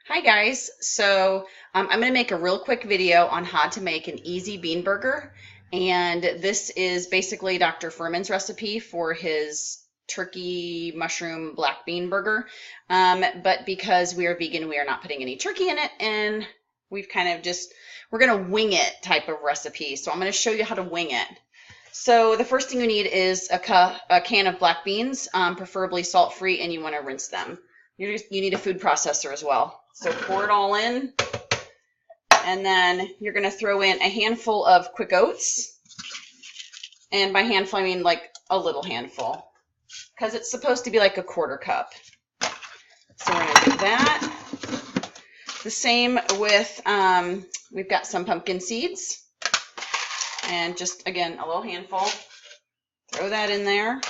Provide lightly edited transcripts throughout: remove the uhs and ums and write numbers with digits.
Hi guys, so I'm going to make a real quick video on how to make an easy bean burger, and this is basically Dr. Furman's recipe for his turkey mushroom black bean burger, but because we are vegan we are not putting any turkey in it, and we've kind of we're going to wing it type of recipe. So I'm going to show you how to wing it. So the first thing you need is a can of black beans, preferably salt-free, and you want to rinse them. You need a food processor as well. So pour it all in, and then you're going to throw in a handful of quick oats. And by handful, I mean like a little handful, because it's supposed to be like a quarter cup. So we're going to do that. The same with, we've got some pumpkin seeds. And just, again, a little handful. Throw that in there.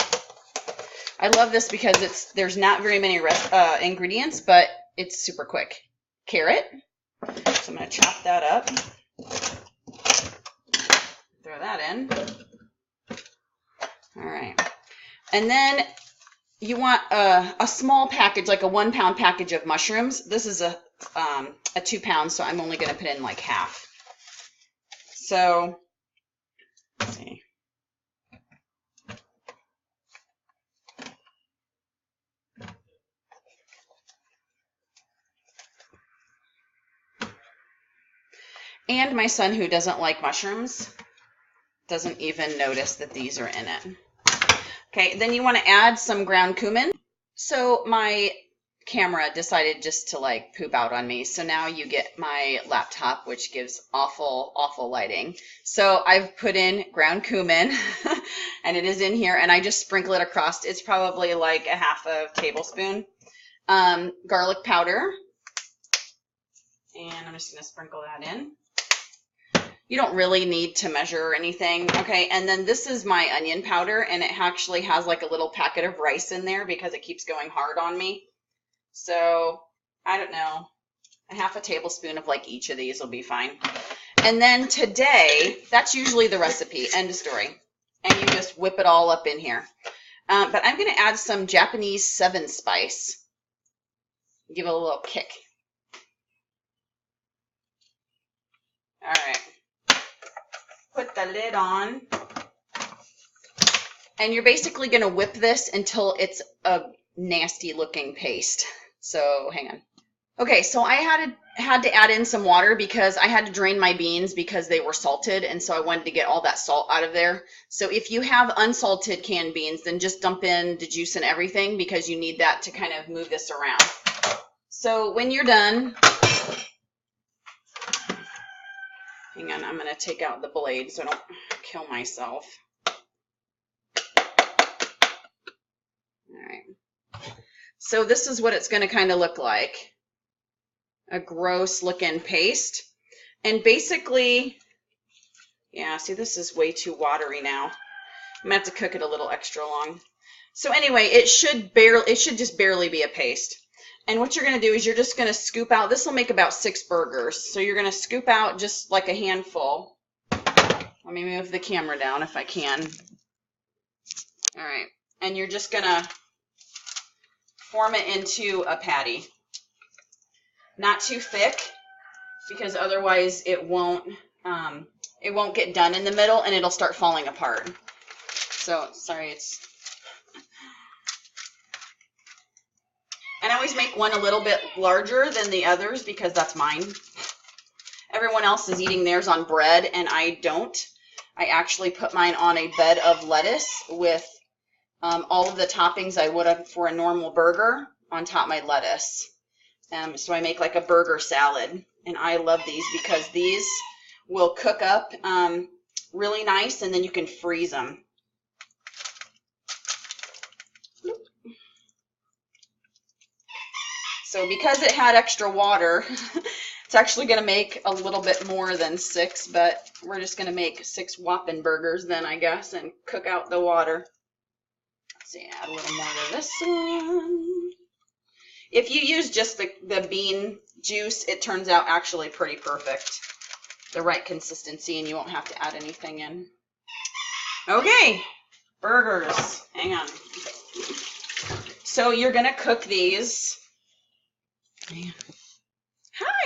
I love this because there's not very many ingredients, but it's super quick. Carrot. So I'm going to chop that up. Throw that in. All right. And then you want a small package, like a 1 pound package of mushrooms. This is a 2 pounds, so I'm only going to put in like half. So, let's see. And my son, who doesn't like mushrooms, doesn't even notice that these are in it. Okay, then you want to add some ground cumin. So my camera decided just to like poop out on me. So now you get my laptop, which gives awful, awful lighting. So I've put in ground cumin and it is in here, and I just sprinkle it across. It's probably like a half a tablespoon. Garlic powder. And I'm just going to sprinkle that in. You don't really need to measure or anything. Okay, and then this is my onion powder, and it actually has like a little packet of rice in there because it keeps going hard on me. So, I don't know, a half a tablespoon of like each of these will be fine. And then today, that's usually the recipe, end of story. And you just whip it all up in here. But I'm going to add some Japanese 7 spice. Give it a little kick. All right. Put the lid on, and you're basically going to whip this until it's a nasty looking paste. So hang on. Okay, so I had to add in some water because I had to drain my beans because they were salted, and so I wanted to get all that salt out of there. So if you have unsalted canned beans, then just dump in the juice and everything because you need that to kind of move this around. So when you're done, hang on, I'm going to take out the blade so I don't kill myself. All right. So this is what it's going to kind of look like. A gross looking paste. And basically, yeah, see, this is way too watery now. I'm going to have to cook it a little extra long. So anyway, it should just barely be a paste. And what you're going to do is you're just going to scoop out. This will make about 6 burgers. So you're going to scoop out just like a handful. Let me move the camera down if I can. All right. And you're just going to form it into a patty. Not too thick, because otherwise it won't get done in the middle and it'll start falling apart. So, sorry, and I always make one a little bit larger than the others because that's mine. Everyone else is eating theirs on bread, and I don't. I actually put mine on a bed of lettuce with all of the toppings I would have for a normal burger on top of my lettuce. So I make like a burger salad, and I love these because these will cook up really nice, and then you can freeze them. So because it had extra water, it's actually going to make a little bit more than 6, but we're just going to make 6 whopping burgers then, I guess, and cook out the water. Let's see, add a little more to this one. If you use just the bean juice, it turns out actually pretty perfect. The right consistency, and you won't have to add anything in. Okay, burgers. Hang on. So you're going to cook these.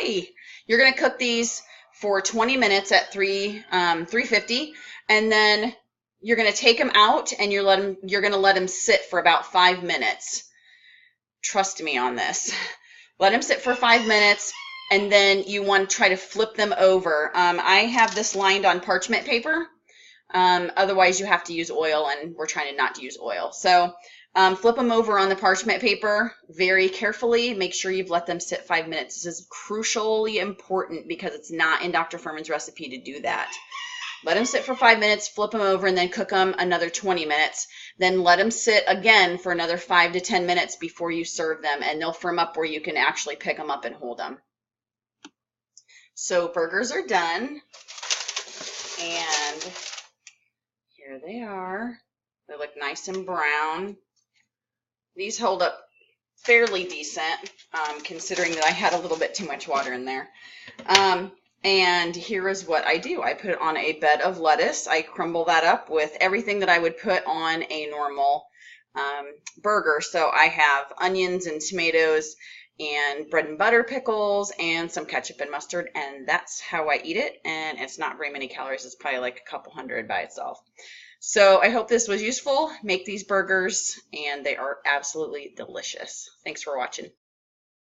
ready. You're going to cook these for 20 minutes at 350, and then you're going to take them out and you're going to let them sit for about 5 minutes. Trust me on this. Let them sit for 5 minutes, and then you want to try to flip them over. I have this lined on parchment paper. Otherwise, you have to use oil, and we're trying to not to use oil. So flip them over on the parchment paper very carefully. Make sure you've let them sit 5 minutes. This is crucially important because it's not in Dr. Fuhrman's recipe to do that. Let them sit for 5 minutes, flip them over, and then cook them another 20 minutes. Then let them sit again for another 5 to 10 minutes before you serve them, and they'll firm up where you can actually pick them up and hold them. So burgers are done, and here they are. They look nice and brown. These hold up fairly decent, considering that I had a little bit too much water in there. And here is what I do. I put it on a bed of lettuce. I crumble that up with everything that I would put on a normal burger. So I have onions and tomatoes and bread and butter pickles and some ketchup and mustard, and that's how I eat it. And it's not very many calories. It's probably like a couple hundred by itself. So I hope this was useful. Make these burgers, and they are absolutely delicious. Thanks for watching.